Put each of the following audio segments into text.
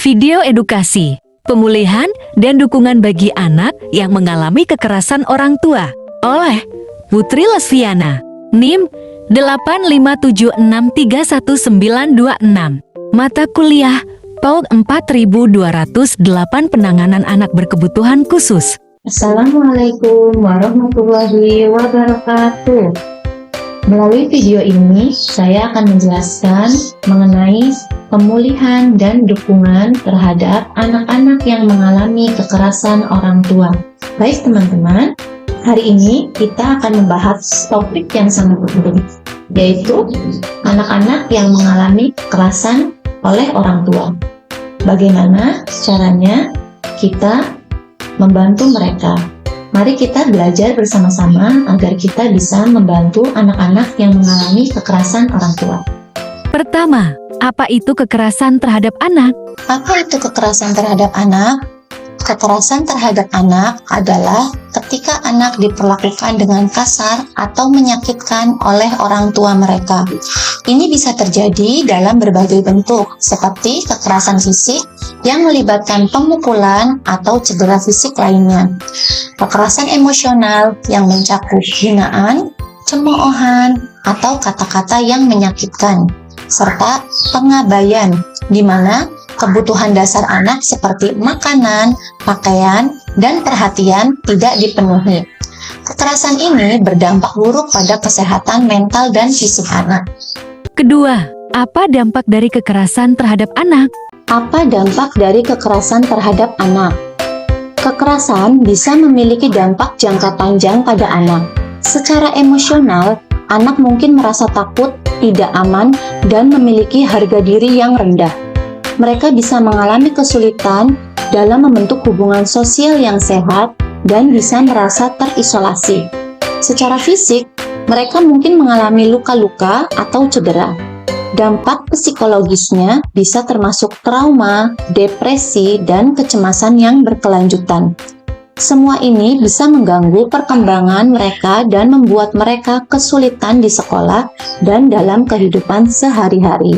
Video edukasi, pemulihan, dan dukungan bagi anak yang mengalami kekerasan orang tua oleh Putri Lesviana, NIM 857631926. Mata kuliah PAUD 4208 Penanganan Anak Berkebutuhan Khusus. Assalamualaikum warahmatullahi wabarakatuh. Melalui video ini, saya akan menjelaskan mengenai pemulihan dan dukungan terhadap anak-anak yang mengalami kekerasan orang tua. Baik teman-teman, hari ini kita akan membahas topik yang sangat penting, yaitu anak-anak yang mengalami kekerasan oleh orang tua. Bagaimana caranya kita membantu mereka? Mari kita belajar bersama-sama agar kita bisa membantu anak-anak yang mengalami kekerasan orang tua. Pertama, apa itu kekerasan terhadap anak? Apa itu kekerasan terhadap anak? Kekerasan terhadap anak adalah ketika anak diperlakukan dengan kasar atau menyakitkan oleh orang tua mereka. Ini bisa terjadi dalam berbagai bentuk, seperti kekerasan fisik yang melibatkan pemukulan atau cedera fisik lainnya. Kekerasan emosional yang mencakup hinaan, cemoohan, atau kata-kata yang menyakitkan, serta pengabaian, di mana kebutuhan dasar anak seperti makanan, pakaian, dan perhatian tidak dipenuhi. Kekerasan ini berdampak buruk pada kesehatan mental dan fisik anak. Kedua, apa dampak dari kekerasan terhadap anak? Apa dampak dari kekerasan terhadap anak? Kekerasan bisa memiliki dampak jangka panjang pada anak. Secara emosional, anak mungkin merasa takut, tidak aman, dan memiliki harga diri yang rendah. Mereka bisa mengalami kesulitan dalam membentuk hubungan sosial yang sehat dan bisa merasa terisolasi. Secara fisik, mereka mungkin mengalami luka-luka atau cedera. Dampak psikologisnya bisa termasuk trauma, depresi, dan kecemasan yang berkelanjutan. Semua ini bisa mengganggu perkembangan mereka dan membuat mereka kesulitan di sekolah dan dalam kehidupan sehari-hari.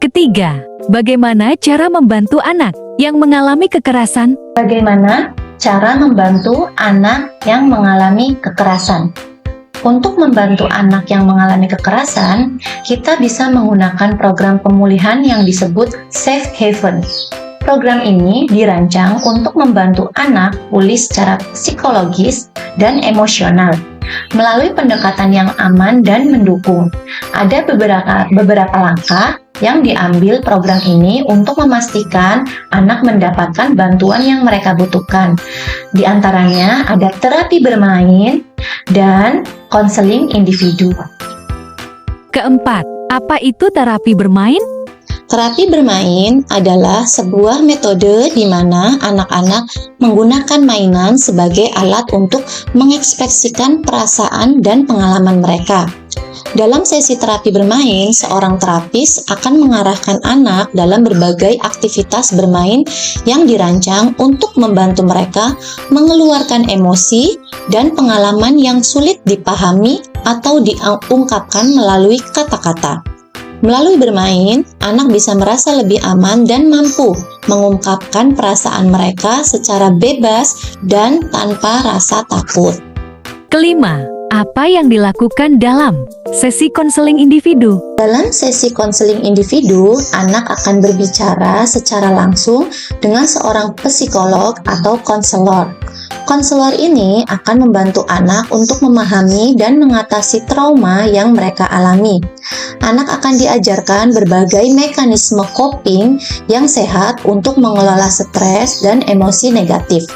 Ketiga, bagaimana cara membantu anak yang mengalami kekerasan? Bagaimana cara membantu anak yang mengalami kekerasan? Untuk membantu anak yang mengalami kekerasan, kita bisa menggunakan program pemulihan yang disebut Safe Haven. Program ini dirancang untuk membantu anak pulih secara psikologis dan emosional melalui pendekatan yang aman dan mendukung. Ada beberapa langkah yang diambil program ini untuk memastikan anak mendapatkan bantuan yang mereka butuhkan. Di antaranya ada terapi bermain dan konseling individu. Keempat, apa itu terapi bermain? Terapi bermain adalah sebuah metode di mana anak-anak menggunakan mainan sebagai alat untuk mengekspresikan perasaan dan pengalaman mereka. Dalam sesi terapi bermain, seorang terapis akan mengarahkan anak dalam berbagai aktivitas bermain yang dirancang untuk membantu mereka mengeluarkan emosi dan pengalaman yang sulit dipahami atau diungkapkan melalui kata-kata. Melalui bermain, anak bisa merasa lebih aman dan mampu mengungkapkan perasaan mereka secara bebas dan tanpa rasa takut. Kelima, apa yang dilakukan dalam sesi konseling individu? Dalam sesi konseling individu, anak akan berbicara secara langsung dengan seorang psikolog atau konselor. Konselor ini akan membantu anak untuk memahami dan mengatasi trauma yang mereka alami. Anak akan diajarkan berbagai mekanisme coping yang sehat untuk mengelola stres dan emosi negatif.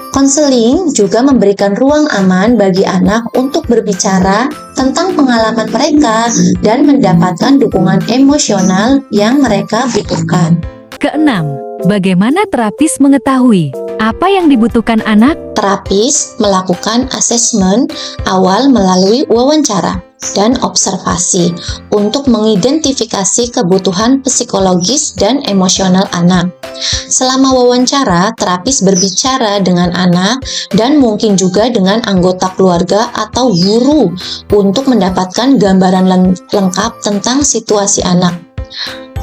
Konseling juga memberikan ruang aman bagi anak untuk berbicara tentang pengalaman mereka dan mendapatkan dukungan emosional yang mereka butuhkan. Keenam, bagaimana terapis mengetahui apa yang dibutuhkan anak? Terapis melakukan asesmen awal melalui wawancara. dan observasi untuk mengidentifikasi kebutuhan psikologis dan emosional anak. Selama wawancara, terapis berbicara dengan anak dan mungkin juga dengan anggota keluarga atau guru untuk mendapatkan gambaran lengkap tentang situasi anak.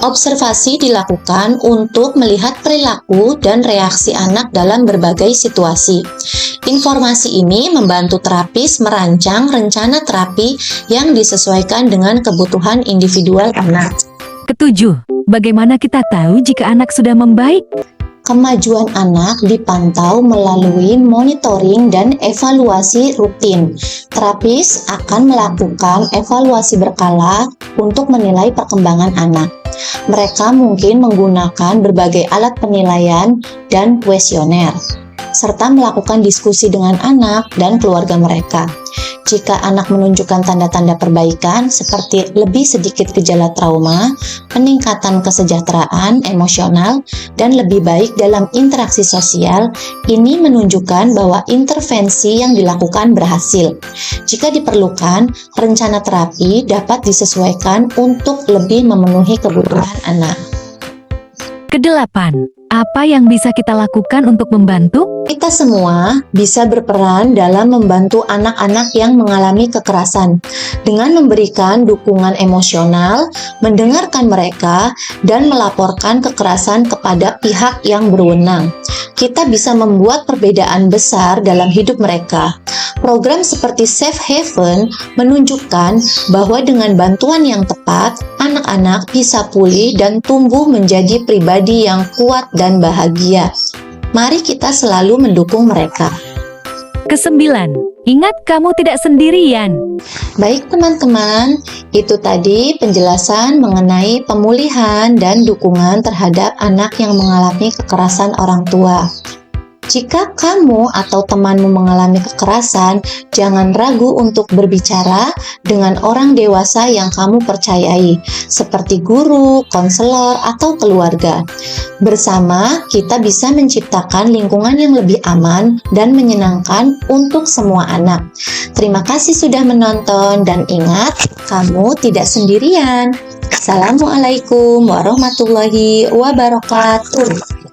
Observasi dilakukan untuk melihat perilaku dan reaksi anak dalam berbagai situasi. Informasi ini membantu terapis merancang rencana terapi yang disesuaikan dengan kebutuhan individual anak. Ketujuh, bagaimana kita tahu jika anak sudah membaik? Kemajuan anak dipantau melalui monitoring dan evaluasi rutin. Terapis akan melakukan evaluasi berkala untuk menilai perkembangan anak. Mereka mungkin menggunakan berbagai alat penilaian dan kuesioner, serta melakukan diskusi dengan anak dan keluarga mereka. Jika anak menunjukkan tanda-tanda perbaikan seperti lebih sedikit gejala trauma, peningkatan kesejahteraan emosional, dan lebih baik dalam interaksi sosial, ini menunjukkan bahwa intervensi yang dilakukan berhasil. Jika diperlukan, rencana terapi dapat disesuaikan untuk lebih memenuhi kebutuhan anak. Kedelapan, apa yang bisa kita lakukan untuk membantu? Kita semua bisa berperan dalam membantu anak-anak yang mengalami kekerasan dengan memberikan dukungan emosional, mendengarkan mereka, dan melaporkan kekerasan kepada pihak yang berwenang. Kita bisa membuat perbedaan besar dalam hidup mereka. Program seperti Safe Haven menunjukkan bahwa dengan bantuan yang tepat, anak-anak bisa pulih dan tumbuh menjadi pribadi yang kuat dan bahagia. Mari kita selalu mendukung mereka. Kesembilan, ingat kamu tidak sendirian. Baik teman-teman, itu tadi penjelasan mengenai pemulihan dan dukungan terhadap anak yang mengalami kekerasan orang tua. Jika kamu atau temanmu mengalami kekerasan, jangan ragu untuk berbicara dengan orang dewasa yang kamu percayai, seperti guru, konselor, atau keluarga. Bersama, kita bisa menciptakan lingkungan yang lebih aman dan menyenangkan untuk semua anak. Terima kasih sudah menonton dan ingat, kamu tidak sendirian. Assalamualaikum warahmatullahi wabarakatuh.